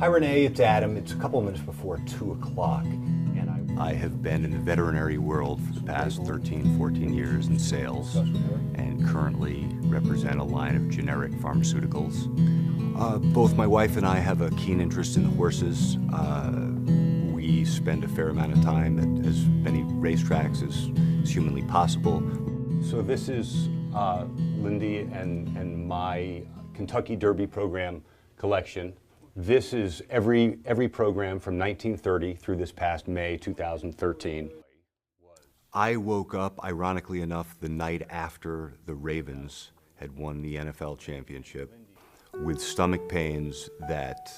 Hi Renee, it's Adam. It's a couple of minutes before 2 o'clock. And I have been in the veterinary world for the past 13, 14 years in sales and currently represent a line of generic pharmaceuticals. Both my wife and I have a keen interest in the horses. We spend a fair amount of time at as many racetracks as humanly possible. so this is Lindy and my Kentucky Derby program collection. This is every program from 1930 through this past May 2013. I woke up, ironically enough, the night after the Ravens had won the NFL championship with stomach pains that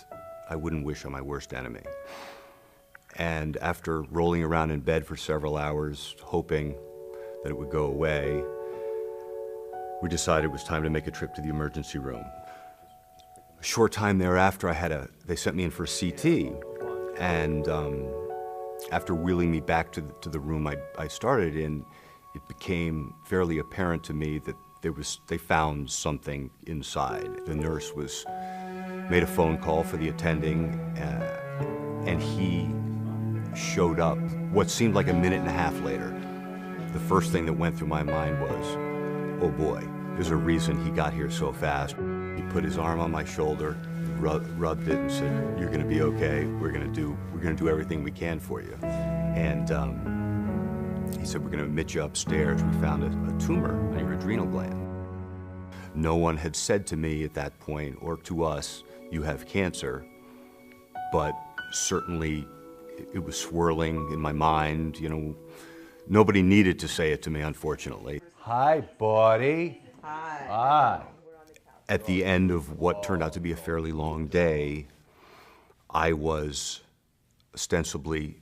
I wouldn't wish on my worst enemy. And after rolling around in bed for several hours, hoping that it would go away, we decided it was time to make a trip to the emergency room. A short time thereafter, they sent me in for a CT, and after wheeling me back to the room I started in, it became fairly apparent to me that they found something inside. The nurse made a phone call for the attending, and he showed up what seemed like a minute and a half later. The first thing that went through my mind was, oh boy, there's a reason he got here so fast. He put his arm on my shoulder, rubbed it, and said, "You're going to be okay. We're going to do everything we can for you." And he said, "We're going to admit you upstairs. We found a tumor on your adrenal gland." No one had said to me at that point, or to us, "You have cancer," but certainly it was swirling in my mind. You know, nobody needed to say it to me, unfortunately. Hi, buddy. Hi. Hi. At the end of what turned out to be a fairly long day, I was ostensibly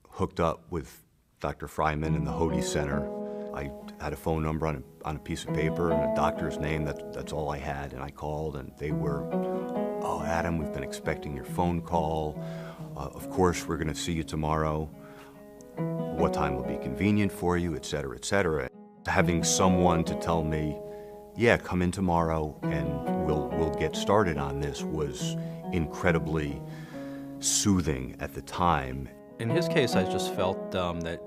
hooked up with Dr. Fryman in the Hody Center. I had a phone number on a piece of paper and a doctor's name. That's all I had. And I called, and they were, "Oh, Adam, we've been expecting your phone call. Of course, we're going to see you tomorrow. What time will be convenient for you, et cetera, et cetera." Having someone to tell me, "Yeah, come in tomorrow and we'll get started on this," was incredibly soothing at the time. In his case, I just felt that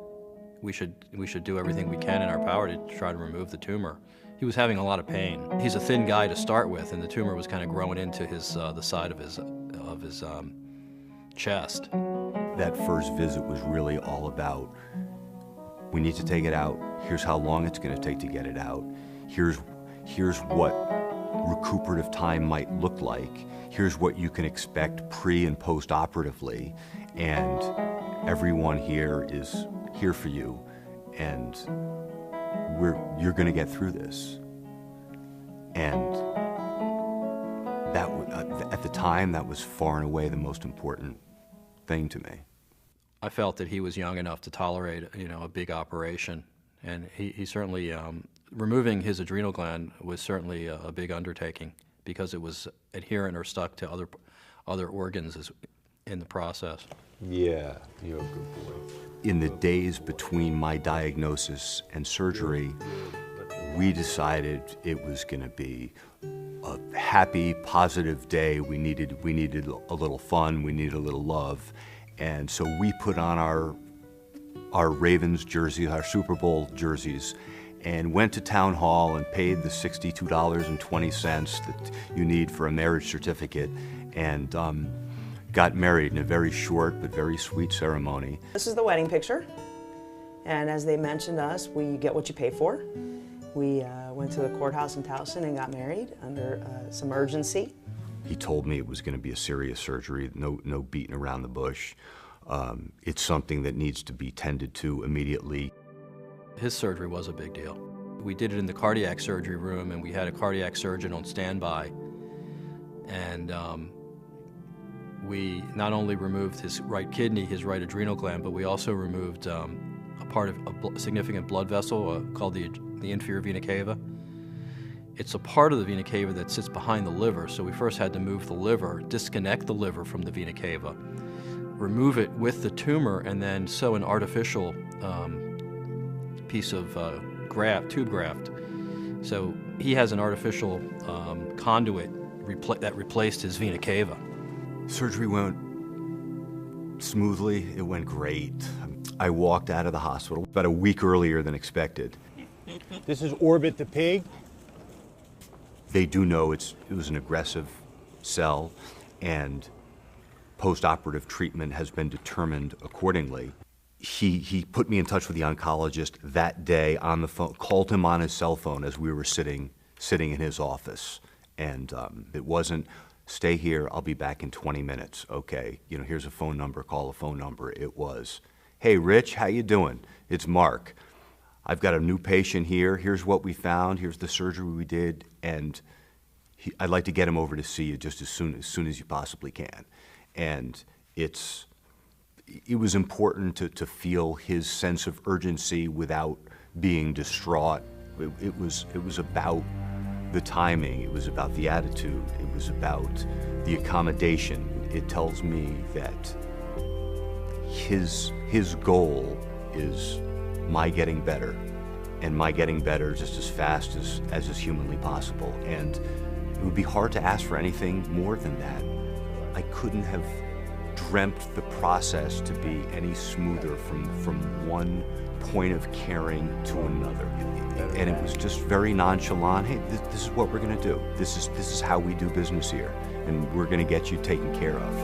we should do everything we can in our power to try to remove the tumor. He was having a lot of pain. He's a thin guy to start with, and the tumor was kind of growing into the side of his chest. That first visit was really all about, we need to take it out. Here's how long it's going to take to get it out. Here's what recuperative time might look like. Here's what you can expect pre and post-operatively. And everyone here is here for you. And you're going to get through this. And that at the time, that was far and away the most important thing to me. I felt that he was young enough to tolerate, a big operation, and he certainly removing his adrenal gland was certainly a big undertaking because it was adherent or stuck to other organs in the process. Yeah, you're a good boy. In the days between my diagnosis and surgery, we decided it was going to be a happy, positive day. We needed a little fun. We needed a little love. And so we put on our Ravens jerseys, our Super Bowl jerseys, and went to town hall and paid the $62.20 that you need for a marriage certificate, and got married in a very short but very sweet ceremony. This is the wedding picture, and as they mentioned to us, we get what you pay for. We went to the courthouse in Towson and got married under some urgency. He told me it was going to be a serious surgery, no beating around the bush. It's something that needs to be tended to immediately. His surgery was a big deal. We did it in the cardiac surgery room, and we had a cardiac surgeon on standby. And we not only removed his right kidney, his right adrenal gland, but we also removed a part of a significant blood vessel called the inferior vena cava. It's a part of the vena cava that sits behind the liver, so we first had to move the liver, disconnect the liver from the vena cava, remove it with the tumor, and then sew an artificial piece of tube graft. So he has an artificial conduit that replaced his vena cava. Surgery went smoothly. It went great. I walked out of the hospital about a week earlier than expected. This is Orbit the pig. They do know it was an aggressive cell, and post-operative treatment has been determined accordingly. He put me in touch with the oncologist that day on the phone, called him on his cell phone as we were sitting in his office. And it wasn't, stay here, I'll be back in 20 minutes. Okay, you know, here's a phone number, call a phone number. It was, hey, Rich, how you doing? It's Mark. I've got a new patient here. Here's what we found. Here's the surgery we did. And I'd like to get him over to see you just as soon as you possibly can. And it was important to feel his sense of urgency without being distraught. It was about the timing. It was about the attitude. It was about the accommodation. It tells me that his goal is my getting better, and my getting better just as fast as is humanly possible. And it would be hard to ask for anything more than that. I couldn't have dreamt the process to be any smoother from one point of caring to another. And it was just very nonchalant. Hey, this is what we're gonna do. This is how we do business here, and we're gonna get you taken care of.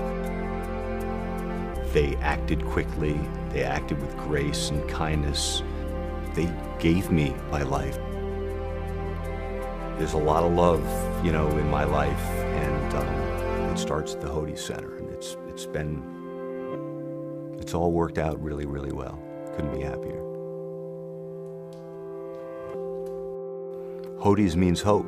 They acted quickly. They acted with grace and kindness. They gave me my life. There's a lot of love, you know, in my life, and it starts at the Hody Center, and it's all worked out really, really well. Couldn't be happier. Hody's means hope.